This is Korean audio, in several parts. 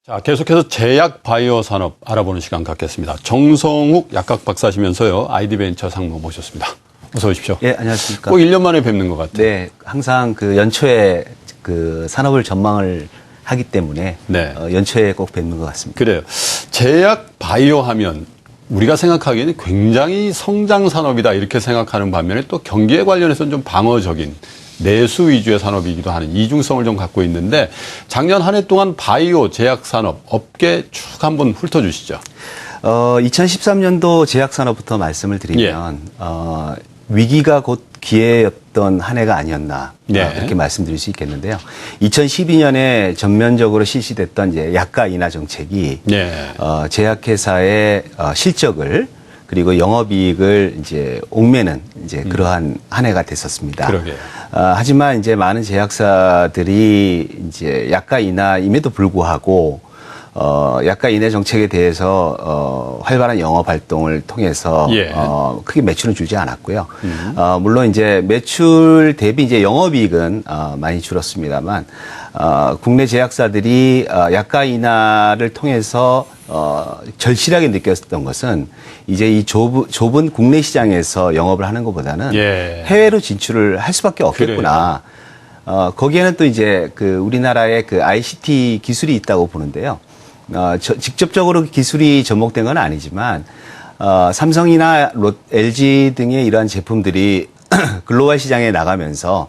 자, 계속해서 제약 바이오 산업 알아보는 시간 갖겠습니다. 정성욱 약학 박사시면서요, 아이디벤처 상무 모셨습니다. 어서 오십시오. 예, 안녕하십니까. 꼭 1년 만에 뵙는 것 같아요. 네, 항상 그 연초에 그 산업을 전망을 하기 때문에 네. 연초에 꼭 뵙는 것 같습니다. 그래요. 제약 바이오 하면 우리가 생각하기에는 굉장히 성장 산업이다 이렇게 생각하는 반면에 또 경기에 관련해서는 좀 방어적인 내수 위주의 산업이기도 하는 이중성을 좀 갖고 있는데 작년 한 해 동안 바이오 제약 산업 업계 쭉 한번 훑어주시죠. 2013년도 제약 산업부터 말씀을 드리면 위기가 곧 기회였던 한 해가 아니었나 그렇게 말씀드릴 수 있겠는데요. 2012년에 전면적으로 실시됐던 이제 약가 인하 정책이 제약회사의 실적을 그리고 영업이익을 이제 옥매는 이제 그러한 한 해가 됐었습니다. 그러게요. 하지만 이제 많은 제약사들이 이제 약가 인하임에도 불구하고 약가 인하 정책에 대해서 활발한 영업 활동을 통해서 크게 매출은 줄지 않았고요. 물론 이제 매출 대비 이제 영업이익은 많이 줄었습니다만 국내 제약사들이 약가 인하를 통해서 절실하게 느꼈던 것은 이제 이 좁은 국내 시장에서 영업을 하는 것보다는 해외로 진출을 할 수밖에 없겠구나. 거기에는 또 이제 그 우리나라의 그 ICT 기술이 있다고 보는데요. 직접적으로 기술이 접목된 건 아니지만 삼성이나 LG 등의 이러한 제품들이 글로벌 시장에 나가면서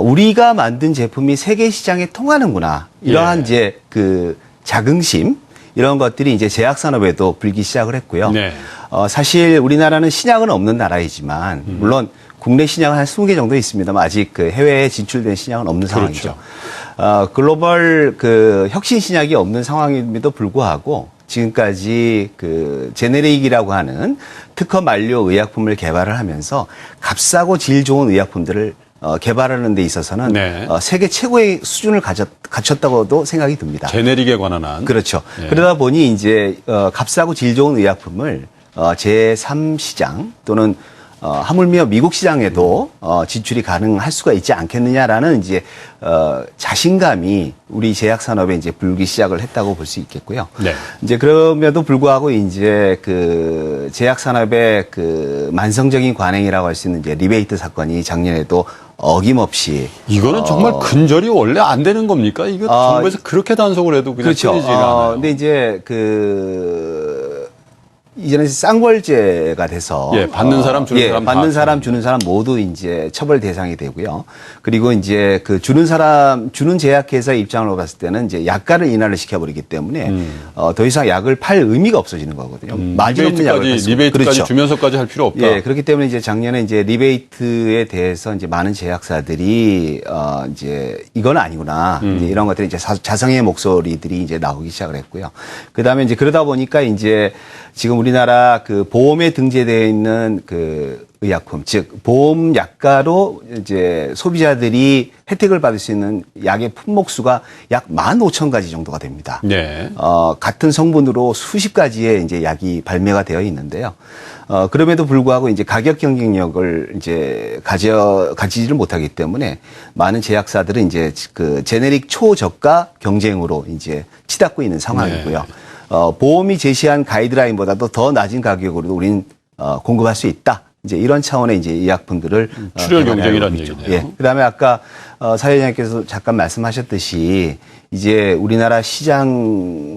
우리가 만든 제품이 세계 시장에 통하는구나. 이러한 이제 그 자긍심 이런 것들이 이제 제약 산업에도 불기 시작을 했고요. 사실 우리나라는 신약은 없는 나라이지만 물론 국내 신약은 한 20개 정도 있습니다만 아직 그 해외에 진출된 신약은 없는 상황이죠. 글로벌 그 혁신 신약이 없는 상황임에도 불구하고 지금까지 그 제네릭이라고 하는 특허 만료 의약품을 개발을 하면서 값싸고 질 좋은 의약품들을 개발하는 데 있어서는 세계 최고의 수준을 갖췄다고도 생각이 듭니다. 제네릭에 관한 한. 그렇죠. 그러다 보니 이제 값싸고 질 좋은 의약품을 제3시장 또는 하물며 미국 시장에도 진출이 가능할 수가 있지 않겠느냐라는 이제 자신감이 우리 제약 산업에 이제 불기 시작을 했다고 볼 수 있겠고요. 이제 그럼에도 불구하고 이제 그 제약 산업의 그 만성적인 관행이라고 할 수 있는 이제 리베이트 사건이 작년에도 어김없이 이거는 정말 근절이 원래 안 되는 겁니까? 이거 정부에서 그렇게 단속을 해도 그냥 그렇죠. 끊이지가 않아요. 근데 이제 그 이제는 쌍벌제가 돼서 받는 사람 주는 사람 받는 사람 주는 사람 모두 이제 처벌 대상이 되고요. 그리고 이제 그 주는 제약회사의 입장으로 봤을 때는 이제 약가를 인하를 시켜버리기 때문에 더 이상 약을 팔 의미가 없어지는 거거든요. 마진 없는 약을 리베이트까지 그렇죠. 주면서까지 할 필요 없다. 예, 그렇기 때문에 이제 작년에 이제 리베이트에 대해서 이제 많은 제약사들이 이제 이건 아니구나. 이제 이런 것들이 이제 자성의 목소리들이 이제 나오기 시작을 했고요. 그다음에 이제 그러다 보니까 이제 지금 우리나라 그 보험에 등재되어 있는 그 의약품, 즉 보험 약가로 이제 소비자들이 혜택을 받을 수 있는 약의 품목수가 약 15,000가지 정도가 됩니다. 같은 성분으로 수십 가지의 이제 약이 발매가 되어 있는데요. 그럼에도 불구하고 이제 가격 경쟁력을 이제 가지지를 못하기 때문에 많은 제약사들은 이제 그 제네릭 초저가 경쟁으로 이제 치닫고 있는 상황이고요. 보험이 제시한 가이드라인보다도 더 낮은 가격으로 우리는 공급할 수 있다. 이제 이런 차원의 이제 이 약품들을 출혈 경쟁이라는 얘기네요. 예. 그다음에 아까 사회자님께서 잠깐 말씀하셨듯이 이제 우리나라 시장에서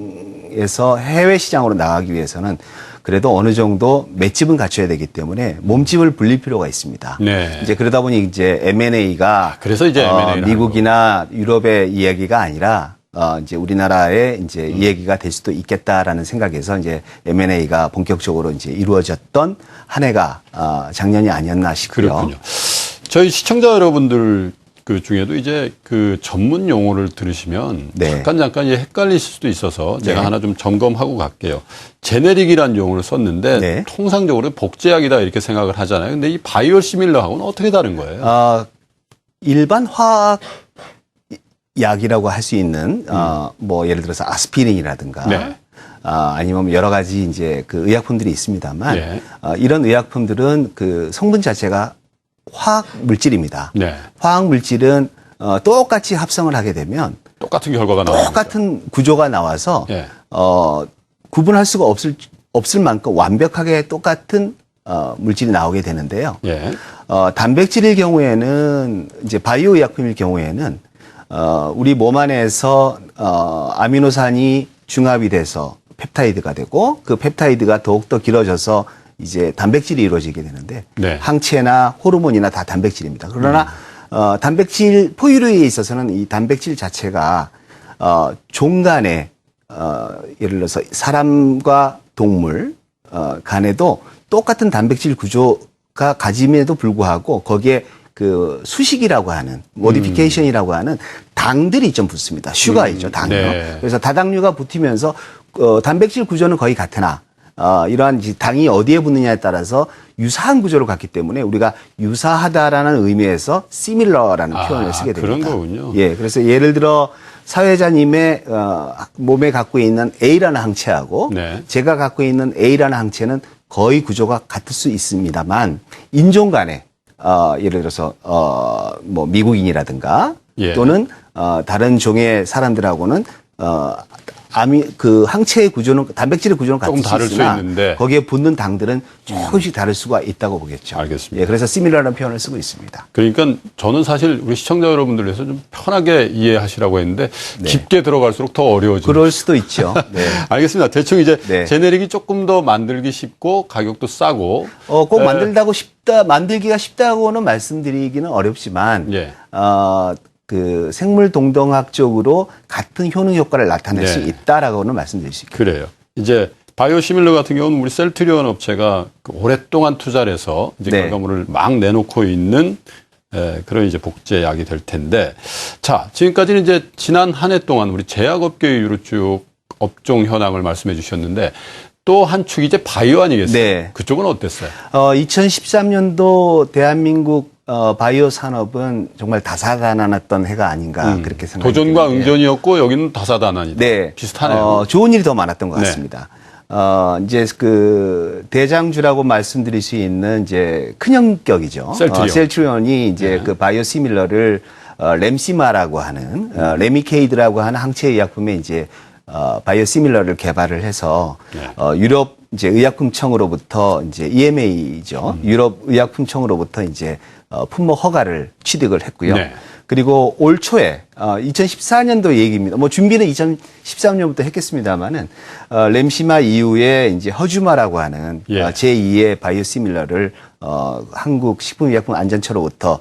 해외 시장으로 나가기 위해서는 그래도 어느 정도 맷집은 갖춰야 되기 때문에 몸집을 불릴 필요가 있습니다. 이제 그러다 보니 이제 M&A가 그래서 이제 미국이나 유럽의 이야기가 아니라 이제 우리나라의 이제 이야기가 될 수도 있겠다라는 생각에서 이제 M&A가 본격적으로 이제 이루어졌던 한 해가 작년이 아니었나 싶고요. 그렇군요. 저희 시청자 여러분들 그 중에도 이제 그 전문 용어를 들으시면 잠깐 헷갈리실 수도 있어서 제가 하나 좀 점검하고 갈게요. 제네릭이라는 용어를 썼는데 통상적으로 복제약이다 이렇게 생각을 하잖아요. 근데 이 바이오 시밀러하고는 어떻게 다른 거예요? 일반 화학 약이라고 할 수 있는 뭐 예를 들어서 아스피린이라든가 아니면 여러 가지 이제 그 의약품들이 있습니다만 이런 의약품들은 그 성분 자체가 화학 물질입니다. 화학 물질은 똑같이 합성을 하게 되면 똑같은 결과가 나오는 똑같은 구조가 나와서 예. 구분할 수가 없을 만큼 완벽하게 똑같은 물질이 나오게 되는데요. 예. 단백질일 경우에는 이제 바이오 의약품일 경우에는 우리 몸 안에서 아미노산이 중합이 돼서 펩타이드가 되고 그 펩타이드가 더욱더 길어져서 이제 단백질이 이루어지게 되는데 네. 항체나 호르몬이나 다 단백질입니다. 그러나 단백질 포유류에 있어서는 이 단백질 자체가 종 간에 예를 들어서 사람과 동물 간에도 똑같은 단백질 구조가 가짐에도 불구하고 거기에 그 수식이라고 하는 모디피케이션이라고 하는 당들이 좀 붙습니다. 슈가이죠, 당요. 네. 그래서 다당류가 붙으면서 단백질 구조는 거의 같으나 이러한 당이 어디에 붙느냐에 따라서 유사한 구조를 갖기 때문에 우리가 유사하다라는 의미에서 similar라는 표현을 쓰게 됩니다. 그런 거군요. 예, 그래서 예를 들어 사회자님의 몸에 갖고 있는 A라는 항체하고 네. 제가 갖고 있는 A라는 항체는 거의 구조가 같을 수 있습니다만 인종 간에 예를 들어서 뭐 미국인이라든가 예. 또는 다른 종의 사람들하고는 그 항체의 구조는 단백질의 구조는 같을 조금 수 다를 수 있으나 있는데. 거기에 붙는 당들은 조금씩 다를 수가 있다고 보겠죠. 알겠습니다. 예, 그래서 similar라는 표현을 쓰고 있습니다. 그러니까 저는 사실 우리 시청자 여러분들 위해서 좀 편하게 이해하시라고 했는데 네. 깊게 들어갈수록 더 어려워지죠. 그럴 수도 있죠. 네. 알겠습니다. 대충 이제 네. 제네릭이 조금 더 만들기 쉽고 가격도 싸고 꼭 만들기가 쉽다고는 말씀드리기는 어렵지만, 예. 그 생물 동동학적으로 같은 효능 효과를 나타낼 수 네. 있다라고는 말씀드릴 수 있겠습니다. 그래요. 이제 바이오시밀러 같은 경우는 우리 셀트리온 업체가 그 오랫동안 투자를 해서 이제 네. 결과물을 막 내놓고 있는 그런 이제 복제약이 될 텐데, 자, 지금까지는 이제 지난 한 해 동안 우리 제약업계 이후로 쭉 업종 현황을 말씀해 주셨는데 또 한 축이 이제 바이오 아니겠어요? 네. 그쪽은 어땠어요? 2013년도 대한민국 바이오 산업은 정말 다사다난했던 해가 아닌가 그렇게 생각합니다. 도전과 응전이었고 여기는 다사다난이다. 네. 비슷하네요. 좋은 일이 더 많았던 것 네. 같습니다. 이제 그 대장주라고 말씀드릴 수 있는 이제 큰 형격이죠. 셀트리온. 셀트리온이 이제 네. 그 바이오시밀러를 렘시마라고 하는 레미케이드라고 하는 항체 의약품에 이제 바이오시밀러를 개발을 해서 네. 유럽 이제 의약품청으로부터 이제 EMA죠. 유럽 의약품청으로부터 이제 품목 허가를 취득을 했고요. 네. 그리고 올 초에 2014년도 얘기입니다. 뭐 준비는 2013년부터 했겠습니다만은 렘시마 이후에 이제 허주마라고 하는 예. 제2의 바이오시밀러를 한국 식품의약품안전처로부터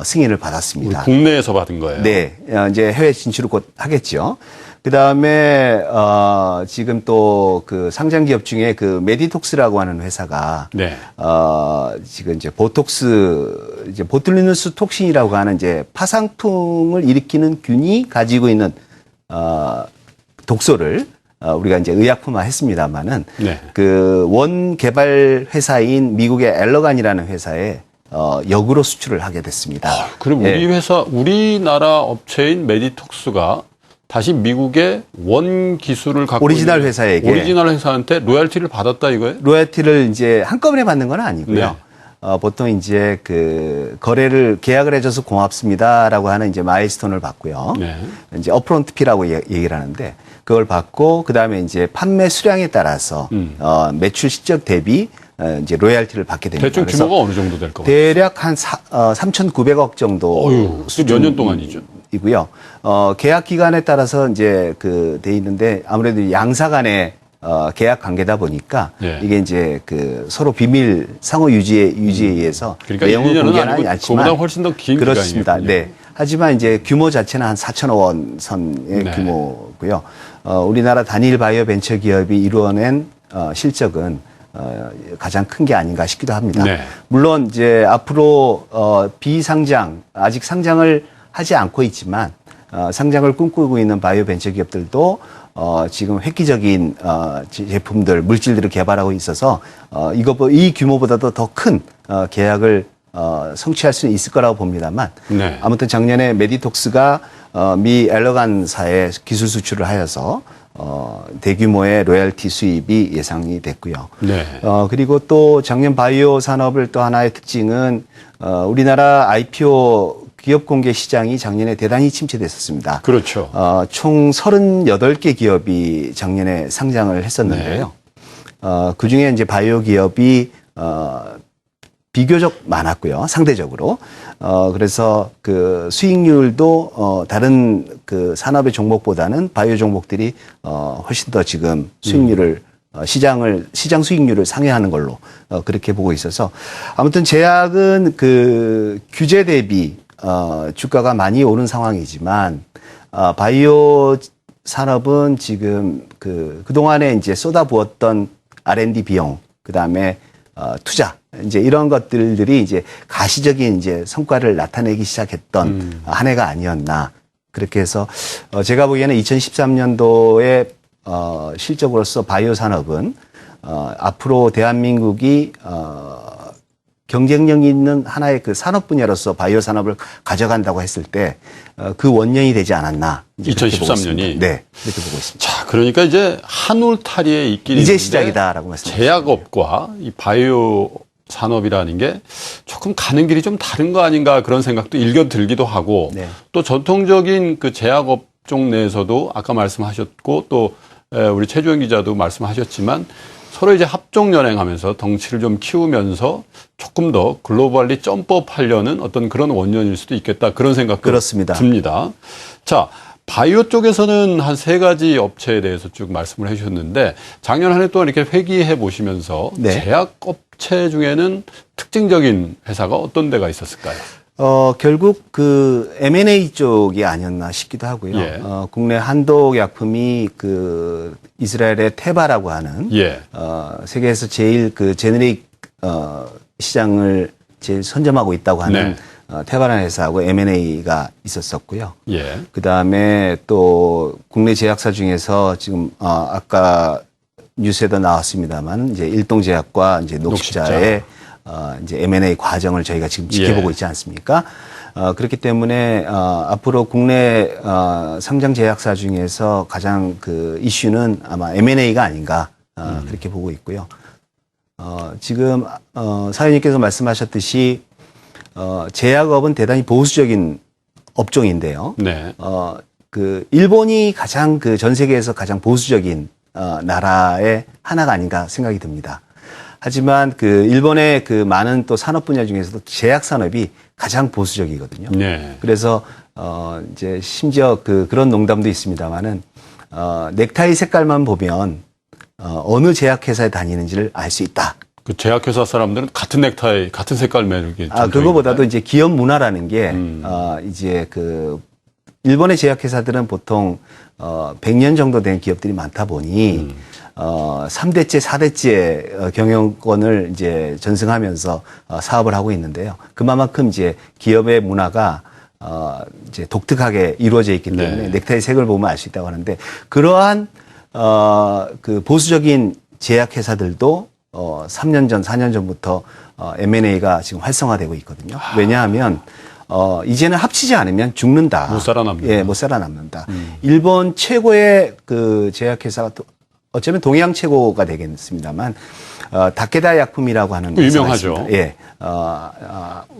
승인을 받았습니다. 우리 국내에서 받은 거예요. 네, 이제 해외 진출을 곧 하겠죠. 그 다음에 지금 또 그 상장 기업 중에 그 메디톡스라고 하는 회사가 네. 지금 이제 보톡스 이제 보툴리누스 톡신이라고 하는 이제 파상풍을 일으키는 균이 가지고 있는 독소를 우리가 이제 의약품화 했습니다만은 네. 그 원 개발 회사인 미국의 엘러간이라는 회사에 역으로 수출을 하게 됐습니다. 그럼 우리 회사, 우리나라 업체인 메디톡스가 다시 미국의 원 기술을 갖고 오리지널 있는 회사에게 오리지널 회사한테 로열티를 받았다 이거예요? 로열티를 이제 한꺼번에 받는 건 아니고요. 네. 보통 이제 그 계약을 해줘서 고맙습니다라고 하는 이제 마일스톤을 받고요. 네. 이제 어프론트 피라고 얘기를 하는데 그걸 받고 그 다음에 이제 판매 수량에 따라서 매출 실적 대비 이제 로열티를 받게 됩니다. 대충 그래서 규모가 어느 정도 될 것 같아요? 대략 한 3,900억 정도 어휴, 몇 년 동안이죠? 이고요. 계약 기간에 따라서 이제 그 돼 있는데 아무래도 양사 간의 계약 관계다 보니까 네. 이게 이제 그 서로 비밀 상호 유지에 의해서 그러니까 내용을 1년은 공개는 아니고 않지만 그보다 훨씬 더 긴 그렇습니다. 기간이군요. 네. 하지만 이제 규모 자체는 한 4천억 원 선의 네. 규모고요. 우리나라 단일 바이오 벤처 기업이 이루어낸 실적은 가장 큰 게 아닌가 싶기도 합니다. 네. 물론 이제 앞으로 비상장 아직 상장을 하지 않고 있지만 상장을 꿈꾸고 있는 바이오 벤처 기업들도 지금 획기적인 제품들 물질들을 개발하고 있어서 이 규모보다도 더 큰 계약을 성취할 수 있을 거라고 봅니다만 네. 아무튼 작년에 메디톡스가 미 엘러간사에 기술 수출을 하여서 대규모의 로열티 수입이 예상이 됐고요. 네. 그리고 또 작년 바이오 산업을 또 하나의 특징은 우리나라 IPO 기업 공개 시장이 작년에 대단히 침체됐었습니다. 그렇죠. 총 38개 기업이 작년에 상장을 했었는데요. 그 중에 이제 바이오 기업이 비교적 많았고요. 상대적으로. 그래서 그 수익률도 다른 그 산업의 종목보다는 바이오 종목들이 훨씬 더 지금 수익률을 시장 수익률을 상회하는 걸로 그렇게 보고 있어서 아무튼 제약은 그 규제 대비 주가가 많이 오른 상황이지만 바이오 산업은 지금 그동안에 이제 쏟아부었던 R&D 비용 그다음에 투자 이제 이런 것들이 이제 가시적인 이제 성과를 나타내기 시작했던 한 해가 아니었나 그렇게 해서 제가 보기에는 2013년도에 실적으로서 바이오 산업은 앞으로 대한민국이 경쟁력 있는 하나의 그 산업 분야로서 바이오 산업을 가져간다고 했을 때 그 원년이 되지 않았나. 2013년이. 네, 그렇게 보고 있습니다. 자, 그러니까 이제 한 울타리에 있긴 이제 있는데 시작이다라고 말씀드립니다. 제약업과 이 바이오 산업이라는 게 조금 가는 길이 좀 다른 거 아닌가 그런 생각도 일견 들기도 하고 네. 또 전통적인 그 제약업종 내에서도 아까 말씀하셨고 또 우리 최주영 기자도 말씀하셨지만 서로 이제 합종 연행하면서 덩치를 좀 키우면서 조금 더 글로벌리 점프업하려는 어떤 그런 원년일 수도 있겠다 그런 생각도 그렇습니다. 듭니다. 자, 바이오 쪽에서는 한 3가지 업체에 대해서 쭉 말씀을 해주셨는데 작년 한 해 동안 이렇게 회귀해 보시면서 네. 제약 업체 중에는 특징적인 회사가 어떤 데가 있었을까요? 결국 그 M&A 쪽이 아니었나 싶기도 하고요. 예. 국내 한독 약품이 그 이스라엘의 테바라고 하는 예. 세계에서 제일 그 제네릭 시장을 제일 선점하고 있다고 하는 테바라는 회사하고 M&A가 있었었고요. 예. 그 다음에 또 국내 제약사 중에서 지금 아까 뉴스에도 나왔습니다만 이제 일동제약과 이제 녹십자의 이제 M&A 과정을 저희가 지금 지켜보고 있지 않습니까? 그렇기 때문에 앞으로 국내 상장 제약사 중에서 가장 그 이슈는 아마 M&A가 아닌가 그렇게 보고 있고요. 지금 사장님께서 말씀하셨듯이 제약업은 대단히 보수적인 업종인데요. 네. 그 일본이 가장 그 전 세계에서 가장 보수적인 나라의 하나가 아닌가 생각이 듭니다. 하지만 그 일본의 그 많은 또 산업 분야 중에서도 제약 산업이 가장 보수적이거든요. 네. 그래서 이제 심지어 그런 농담도 있습니다만은 넥타이 색깔만 보면 어느 제약 회사에 다니는지를 알 수 있다. 그 제약회사 사람들은 같은 넥타이, 같은 색깔 매르기. 그거보다도 이제 기업 문화라는 게 이제 그 일본의 제약 회사들은 보통 100년 정도 된 기업들이 많다 보니 3대째, 4대째 경영권을 이제 전승하면서 사업을 하고 있는데요. 그만큼 이제 기업의 문화가 이제 독특하게 이루어져 있기 때문에 넥타이 색을 보면 알 수 있다고 하는데 그러한 그 보수적인 제약 회사들도 3년 전, 4년 전부터 M&A가 지금 활성화되고 있거든요. 왜냐하면 이제는 합치지 않으면 죽는다. 못 살아남는다. 예, 못 살아남는다. 일본 최고의 그 제약회사가 어쩌면 동양 최고가 되겠습니다만, 다케다 약품이라고 하는. 유명하죠. 있습니다. 예,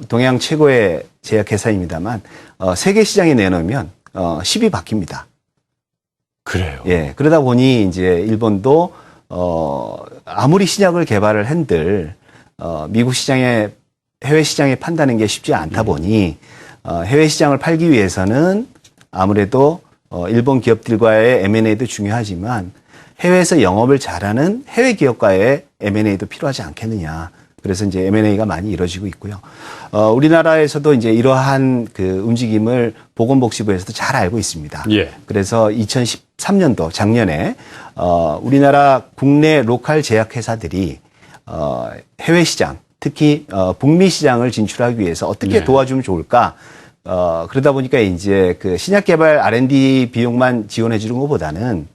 동양 최고의 제약회사입니다만, 세계 시장에 내놓으면, 10이 바뀝니다. 그래요. 예, 그러다 보니 이제 일본도, 아무리 신약을 개발을 한들, 미국 시장에 해외 시장에 판다는 게 쉽지 않다 보니 해외 시장을 팔기 위해서는 아무래도 일본 기업들과의 M&A도 중요하지만 해외에서 영업을 잘하는 해외 기업과의 M&A도 필요하지 않겠느냐. 그래서 이제 M&A가 많이 이루어지고 있고요. 우리나라에서도 이제 이러한 그 움직임을 보건복지부에서도 잘 알고 있습니다. 예. 그래서 2013년도 작년에 우리나라 국내 로컬 제약 회사들이 해외 시장 특히 북미 시장을 진출하기 위해서 어떻게 도와주면 좋을까? 그러다 보니까 이제 그 신약 개발 R&D 비용만 지원해 주는 것보다는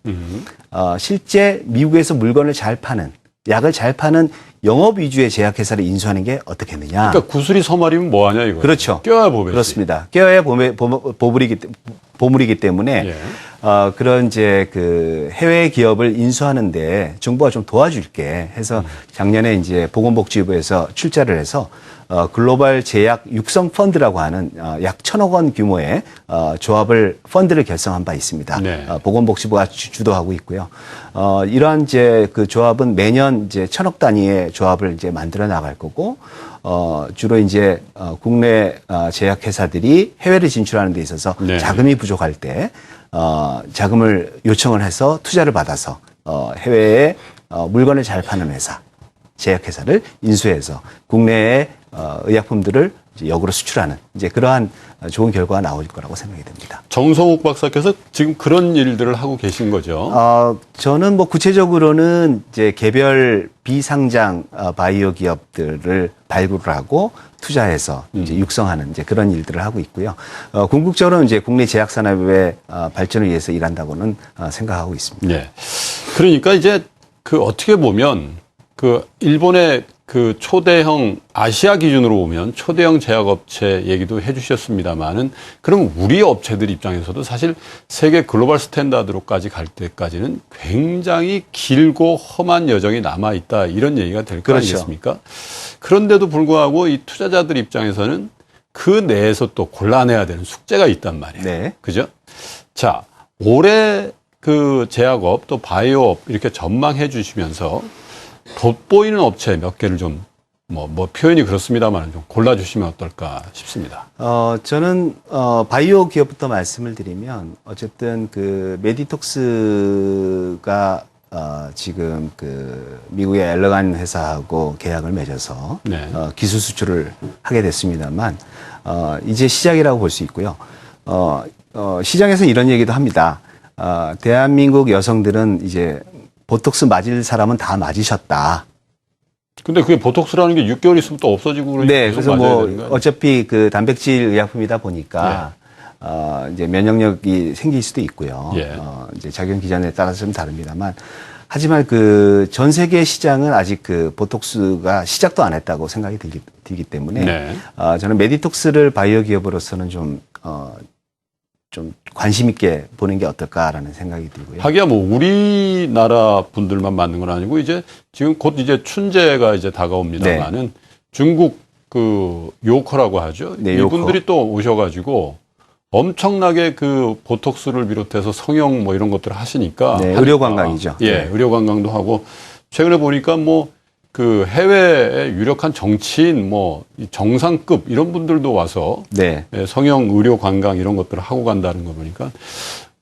실제 미국에서 물건을 잘 파는 약을 잘 파는 영업 위주의 제약회사를 인수하는 게 어떻겠느냐. 그러니까 구슬이 서말이면 뭐하냐 이거. 그렇죠. 껴야 보배지. 그렇습니다. 껴야 보물이기 때문에 보물이기 때문에 예. 그런 이제 그 해외 기업을 인수하는데 정부가 좀 도와줄게 해서 작년에 이제 보건복지부에서 출자를 해서 글로벌 제약 육성 펀드라고 하는 약 1,000억 원 규모의 조합을 펀드를 결성한 바 있습니다. 네. 보건복지부가 주도하고 있고요. 이러한 이제 그 조합은 매년 이제 1,000억 단위의 조합을 이제 만들어 나갈 거고 주로 이제 국내 제약회사들이 해외를 진출하는 데 있어서 네. 자금이 부족할 때 자금을 요청을 해서 투자를 받아서 해외에 물건을 잘 파는 회사, 제약회사를 인수해서 국내에 의약품들을 이제 역으로 수출하는 이제 그러한 좋은 결과가 나올 거라고 생각이 됩니다. 정성욱 박사께서 지금 그런 일들을 하고 계신 거죠? 저는 뭐 구체적으로는 이제 개별 비상장 바이오 기업들을 발굴을 하고 투자해서 이제 육성하는 이제 그런 일들을 하고 있고요. 궁극적으로는 이제 국내 제약 산업의 발전을 위해서 일한다고는 생각하고 있습니다. 네. 그러니까 이제 그 어떻게 보면 그 일본의 그 초대형 아시아 기준으로 보면 초대형 제약업체 얘기도 해주셨습니다만은 그럼 우리 업체들 입장에서도 사실 세계 글로벌 스탠다드로까지 갈 때까지는 굉장히 길고 험한 여정이 남아 있다 이런 얘기가 될 거 그렇죠. 아니겠습니까? 그런데도 불구하고 이 투자자들 입장에서는 그 내에서 또 골라내야 되는 숙제가 있단 말이에요. 네. 그죠? 자, 올해 그 제약업 또 바이오업 이렇게 전망해 주시면서 돋보이는 업체 몇 개를 좀 뭐 표현이 그렇습니다만 좀 골라주시면 어떨까 싶습니다. 저는 바이오 기업부터 말씀을 드리면 어쨌든 그 메디톡스가 지금 그 미국의 엘러간 회사하고 계약을 맺어서 네. 기술 수출을 하게 됐습니다만 이제 시작이라고 볼 수 있고요. 시장에서 이런 얘기도 합니다. 대한민국 여성들은 이제 보톡스 맞을 사람은 다 맞으셨다. 근데 그게 보톡스라는 게 6개월 있으면 또 없어지고 그러니까 네, 계속 그래서 맞아야 뭐 되는 거 아니에요? 어차피 그 단백질 의약품이다 보니까 이제 면역력이 생길 수도 있고요. 예. 이제 작용 기전에 따라서 좀 다릅니다만 하지만 그 전 세계 시장은 아직 그 보톡스가 시작도 안 했다고 생각이 들기 때문에 네. 저는 메디톡스를 바이오 기업으로서는 좀 관심 있게 보는 게 어떨까라는 생각이 들고요. 하기야 뭐 우리나라 분들만 맞는 건 아니고 이제 지금 곧 이제 춘제가 이제 다가옵니다만은 중국 그 요커라고 하죠. 네, 이분들이 또 오셔가지고 엄청나게 그 보톡스를 비롯해서 성형 뭐 이런 것들을 하시니까. 네, 의료 관광이죠. 예, 네. 의료 관광도 하고 최근에 보니까 뭐 그 해외의 유력한 정치인 뭐 정상급 이런 분들도 와서 네. 예, 성형 의료 관광 이런 것들을 하고 간다는 거 보니까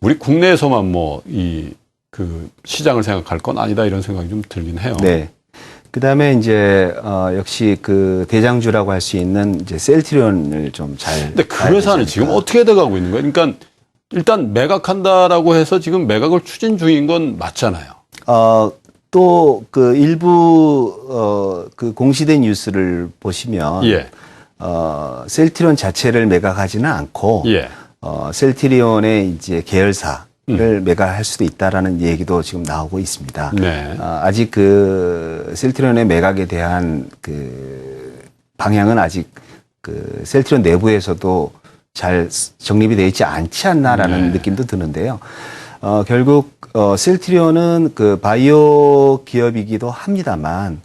우리 국내에서만 뭐 이 그 시장을 생각할 건 아니다 이런 생각이 좀 들긴 해요. 네. 그 다음에 이제, 역시 그 대장주라고 할 수 있는 이제 셀트리온을 좀 잘. 근데 그 회사는 지금 어떻게 돼가고 있는 거예요? 그러니까 일단 매각한다라고 해서 지금 매각을 추진 중인 건 맞잖아요. 또 그 일부, 그 공시된 뉴스를 보시면. 예. 셀트리온 자체를 매각하지는 않고. 예. 셀트리온의 이제 계열사를 매각할 수도 있다라는 얘기도 지금 나오고 있습니다. 네. 아직 그 셀트리온의 매각에 대한 그 방향은 아직 그 셀트리온 내부에서도 잘 정립이 되어 있지 않지 않나라는 느낌도 드는데요. 결국 셀트리온은 그 바이오 기업이기도 합니다만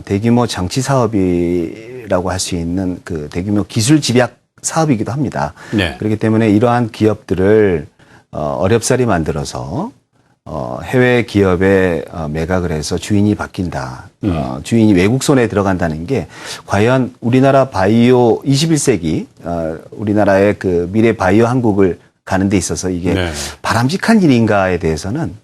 대규모 장치 사업이라고 할 수 있는 그 대규모 기술 집약 사업이기도 합니다. 네. 그렇기 때문에 이러한 기업들을 어렵사리 만들어서 해외 기업에 매각을 해서 주인이 바뀐다. 주인이 외국 손에 들어간다는 게 과연 우리나라 바이오 21세기 우리나라의 그 미래 바이오 한국을 가는 데 있어서 이게 네. 바람직한 일인가에 대해서는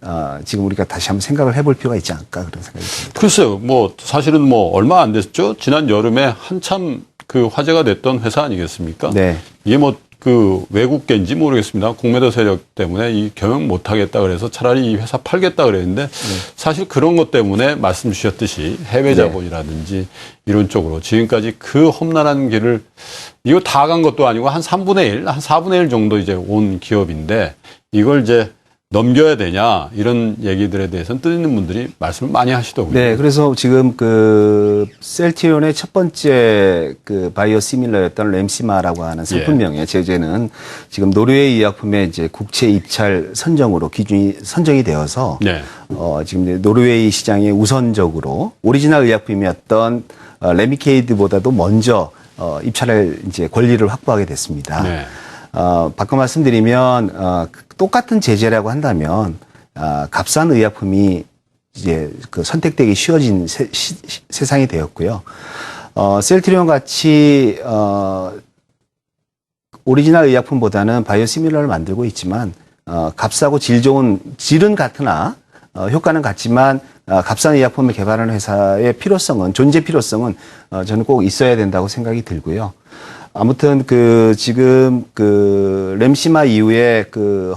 지금 우리가 다시 한번 생각을 해볼 필요가 있지 않을까 그런 생각이 듭니다. 글쎄요, 뭐 사실은 뭐 얼마 안 됐죠. 지난 여름에 한참 그 화제가 됐던 회사 아니겠습니까? 네. 이게 뭐 그 외국계인지 모르겠습니다. 공매도 세력 때문에 이 경영 못하겠다 그래서 차라리 이 회사 팔겠다 그랬는데 사실 그런 것 때문에 말씀 주셨듯이 해외 자본이라든지 이런 쪽으로 지금까지 그 험난한 길을 이거 다 간 것도 아니고 한 3분의 1, 한 4분의 1 정도 이제 온 기업인데 이걸 이제 넘겨야 되냐 이런 얘기들에 대해서는 뜻있는 분들이 말씀을 많이 하시더군요. 네, 그래서 지금 셀트리온의 첫 번째 바이오시밀러였던 램시마라고 하는 상품명의 제재는 지금 노르웨이 의약품의 이제 국제 입찰 선정으로 기준이 선정이 되어서 네. 지금 노르웨이 시장에 우선적으로 오리지널 의약품이었던 레미케이드보다도 먼저 입찰할 이제 권리를 확보하게 됐습니다. 네. 바꿔 말씀드리면 똑같은 제재라고 한다면 값싼 의약품이 이제 선택되기 쉬워진 세상이 되었고요. 셀트리온 같이 오리지널 의약품보다는 바이오시밀러를 만들고 있지만 값싸고 질은 같으나 효과는 같지만 값싼 의약품을 개발하는 회사의 존재 필요성은 저는 꼭 있어야 된다고 생각이 들고요. 아무튼 지금 램시마 이후에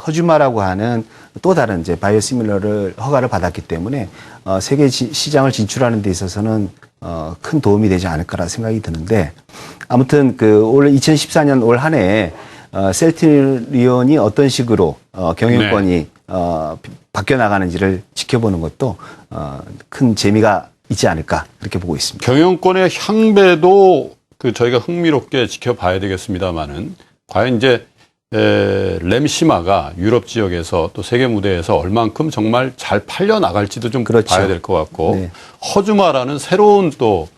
허주마라고 하는 또 다른 이제 바이오시밀러를 허가를 받았기 때문에 세계 시장을 진출하는 데 있어서는 큰 도움이 되지 않을까라 생각이 드는데 아무튼 올 2014년 올 한 해에 셀트리온이 어떤 식으로 경영권이 바뀌어 나가는지를 지켜보는 것도 큰 재미가 있지 않을까 그렇게 보고 있습니다. 경영권의 향배도 저희가 흥미롭게 지켜봐야 되겠습니다만은 과연 이제 램시마가 유럽 지역에서 또 세계 무대에서 얼만큼 정말 잘 팔려 나갈지도 좀 그렇죠. 봐야 될 것 같고 네. 허주마라는 새로운 또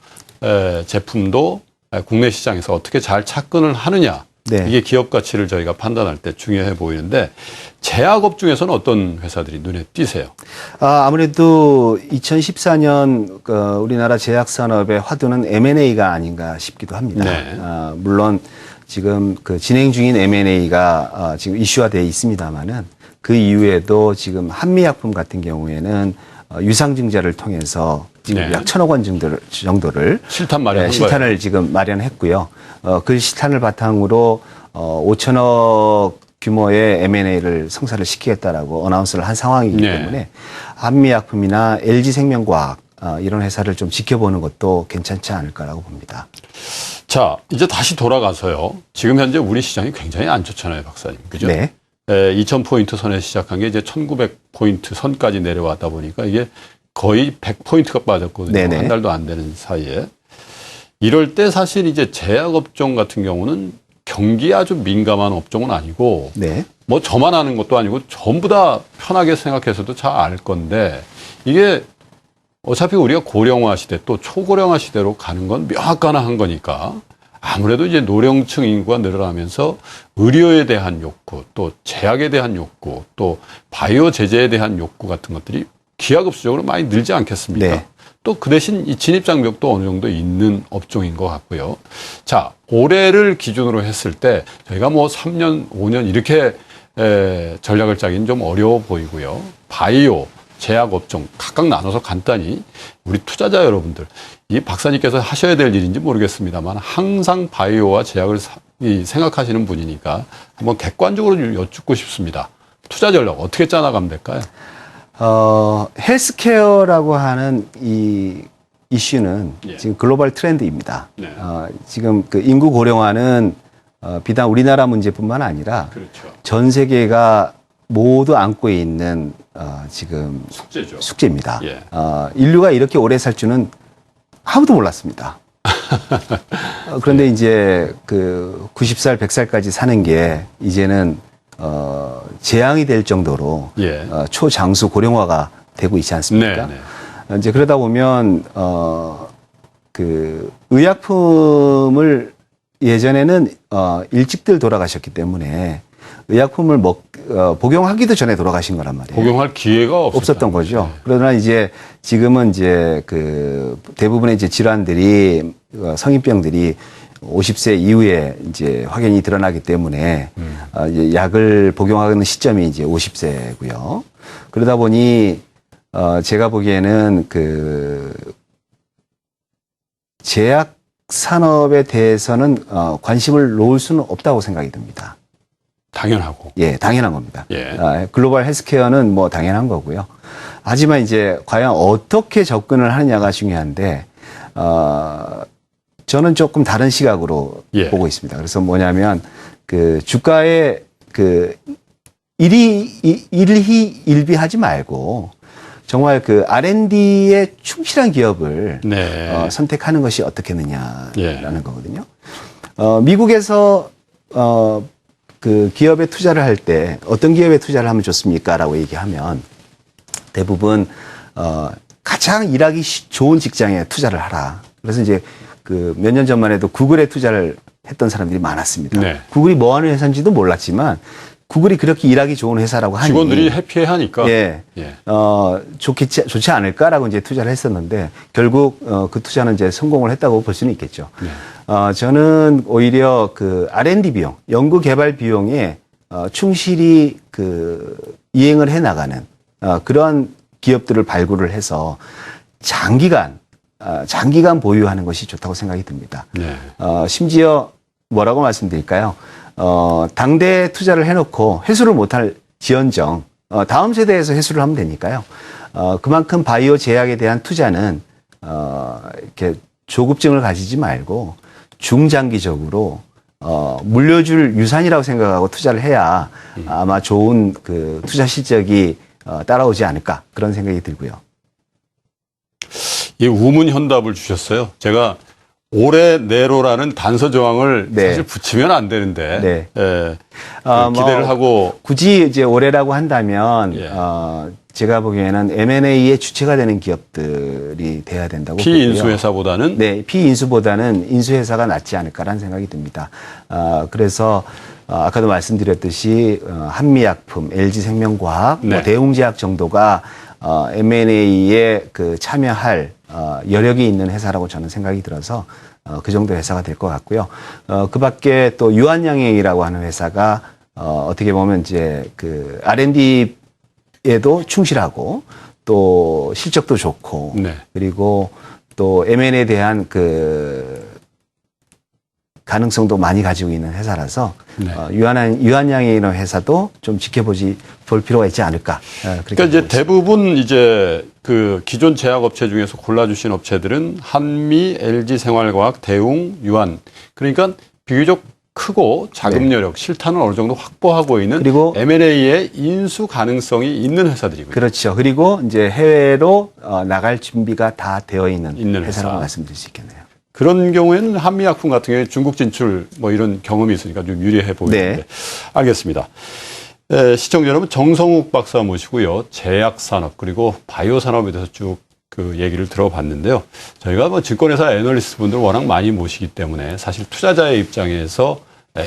제품도 국내 시장에서 어떻게 잘 착근을 하느냐. 네. 이게 기업 가치를 저희가 판단할 때 중요해 보이는데 제약업 중에서는 어떤 회사들이 눈에 띄세요? 아무래도 2014년 우리나라 제약산업의 화두는 M&A가 아닌가 싶기도 합니다. 네. 물론 지금 진행 중인 M&A가 지금 이슈화되어 있습니다만은 그 이후에도 지금 한미약품 같은 경우에는 유상증자를 통해서 지금 네. 약 1,000억 원 정도를 실탄 마련한 실탄을 거예요. 지금 마련했고요. 그 실탄을 바탕으로 5천억 규모의 M&A를 성사를 시키겠다라고 어나운스를 한 상황이기 네. 때문에 한미약품이나 LG생명과학 이런 회사를 좀 지켜보는 것도 괜찮지 않을까라고 봅니다. 자, 이제 다시 돌아가서요. 지금 현재 우리 시장이 굉장히 안 좋잖아요, 박사님. 그죠? 네. 2000포인트 선에 시작한 게 이제 1900포인트 선까지 내려왔다 보니까 이게 거의 100포인트가 빠졌거든요. 네네. 한 달도 안 되는 사이에. 이럴 때 사실 이제 제약업종 같은 경우는 경기에 아주 민감한 업종은 아니고 네. 뭐 저만 아는 것도 아니고 전부 다 편하게 생각해서도 잘 알 건데 이게 어차피 우리가 고령화 시대 또 초고령화 시대로 가는 건 명확한 거니까 아무래도 이제 노령층 인구가 늘어나면서 의료에 대한 욕구 또 제약에 대한 욕구 또 바이오 제재에 대한 욕구 같은 것들이 기하급수적으로 많이 늘지 않겠습니까? 네. 또 그 대신 이 진입장벽도 어느 정도 있는 업종인 것 같고요. 자, 올해를 기준으로 했을 때 저희가 뭐 3년, 5년 이렇게 전략을 짜기는 좀 어려워 보이고요. 바이오, 제약 업종 각각 나눠서 간단히 우리 투자자 여러분들, 이 박사님께서 하셔야 될 일인지 모르겠습니다만 항상 바이오와 제약을 생각하시는 분이니까 한번 객관적으로 여쭙고 싶습니다. 투자 전략 어떻게 짜나가면 될까요? 헬스케어라고 하는 이 이슈는 예. 지금 글로벌 트렌드입니다. 네. 지금 인구 고령화는 비단 우리나라 문제뿐만 아니라 그렇죠. 전 세계가 모두 안고 있는 지금 숙제죠. 숙제입니다. 예. 인류가 이렇게 오래 살 줄은 아무도 몰랐습니다. 그런데 이제 90살, 100살까지 사는 게 이제는 재앙이 될 정도로 예. 초장수 고령화가 되고 있지 않습니까? 네, 이제 그러다 보면 의약품을 예전에는 일찍들 돌아가셨기 때문에 의약품을 복용하기도 전에 돌아가신 거란 말이에요. 복용할 기회가 없었던 거죠. 그러나 이제 지금은 이제 대부분의 이제 질환들이 성인병들이 50세 이후에 이제 확연히 드러나기 때문에 이제 약을 복용하는 시점이 이제 50세고요. 그러다 보니 제가 보기에는 제약 산업에 대해서는 관심을 놓을 수는 없다고 생각이 듭니다. 당연하고. 예, 당연한 겁니다. 예. 글로벌 헬스케어는 뭐 당연한 거고요. 하지만 이제 과연 어떻게 접근을 하느냐가 중요한데 저는 조금 다른 시각으로 예. 보고 있습니다. 그래서 뭐냐면 주가의 일희일비하지 말고 정말 그 R&D에 충실한 기업을 네. 선택하는 것이 어떻겠느냐라는 예. 거거든요. 미국에서 그 기업에 투자를 할 때 어떤 기업에 투자를 하면 좋습니까라고 얘기하면 대부분 가장 일하기 좋은 직장에 투자를 하라. 그래서 이제 그 몇 년 전만 해도 구글에 투자를 했던 사람들이 많았습니다. 네. 구글이 뭐 하는 회사인지도 몰랐지만 구글이 그렇게 일하기 좋은 회사라고 하니 직원들이 해피해하니까 예, 예. 좋지 않을까라고 이제 투자를 했었는데 결국 그 투자는 이제 성공을 했다고 볼 수는 있겠죠. 네. 저는 오히려 그 R&D 비용, 연구 개발 비용에 충실히 그 이행을 해 나가는 그런 기업들을 발굴을 해서 장기간 보유하는 것이 좋다고 생각이 듭니다. 네. 심지어 뭐라고 말씀드릴까요? 당대에 투자를 해놓고 회수를 못할 지연정, 다음 세대에서 회수를 하면 되니까요. 그만큼 바이오 제약에 대한 투자는, 이렇게 조급증을 가지지 말고 중장기적으로, 물려줄 유산이라고 생각하고 투자를 해야 아마 좋은 그 투자 실적이 따라오지 않을까 그런 생각이 들고요. 이 우문현답을 주셨어요. 제가 올해 내로라는 단서 저항을 네. 사실 붙이면 안 되는데 네. 예, 기대를 하고 굳이 이제 올해라고 한다면 예. 제가 보기에는 M&A의 주체가 되는 기업들이 돼야 된다고 보고요. 피인수회사보다는 네, 피인수보다는 인수회사가 낫지 않을까라는 생각이 듭니다. 그래서 아까도 말씀드렸듯이 한미약품, LG생명과학, 네. 뭐 대웅제약 정도가 M&A에 그 참여할 여력이 있는 회사라고 저는 생각이 들어서 그 정도 회사가 될 것 같고요. 그 밖에 또 유한양행이라고 하는 회사가 어떻게 보면 이제 그 R&D에도 충실하고 또 실적도 좋고 네. 그리고 또 M&A에 대한 그 가능성도 많이 가지고 있는 회사라서 네. 유한양행이라는 회사도 좀 볼 필요가 있지 않을까. 그렇게 그러니까 이제 보고 있습니다. 대부분 이제 그 기존 제약업체 중에서 골라주신 업체들은 한미, LG생활과학, 대웅, 유한. 그러니까 비교적 크고 자금 여력, 실탄을 어느 정도 확보하고 있는 그리고 M&A의 인수 가능성이 있는 회사들이고요. 그렇죠. 그리고 이제 해외로 나갈 준비가 다 되어 있는 회사라고 회사. 말씀드릴 수 있겠네요. 그런 경우에는 한미약품 같은 경우에 중국 진출 뭐 이런 경험이 있으니까 좀 유리해 보이는데. 네. 알겠습니다. 시청자 여러분, 정성욱 박사 모시고요. 제약산업 그리고 바이오 산업에 대해서 쭉 그 얘기를 들어봤는데요. 저희가 뭐 증권회사 애널리스트 분들 워낙 많이 모시기 때문에 사실 투자자의 입장에서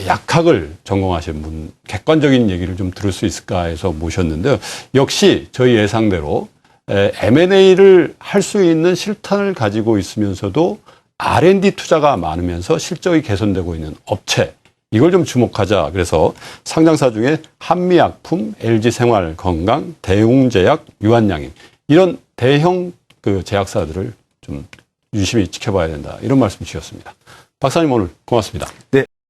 약학을 전공하신 분, 객관적인 얘기를 좀 들을 수 있을까 해서 모셨는데요. 역시 저희 예상대로 M&A를 할 수 있는 실탄을 가지고 있으면서도 R&D 투자가 많으면서 실적이 개선되고 있는 업체, 이걸 좀 주목하자. 그래서 상장사 중에 한미약품, LG생활건강, 대웅제약, 유한양행 이런 대형 그 제약사들을 좀 유심히 지켜봐야 된다. 이런 말씀 주셨습니다. 박사님 오늘 고맙습니다. 네.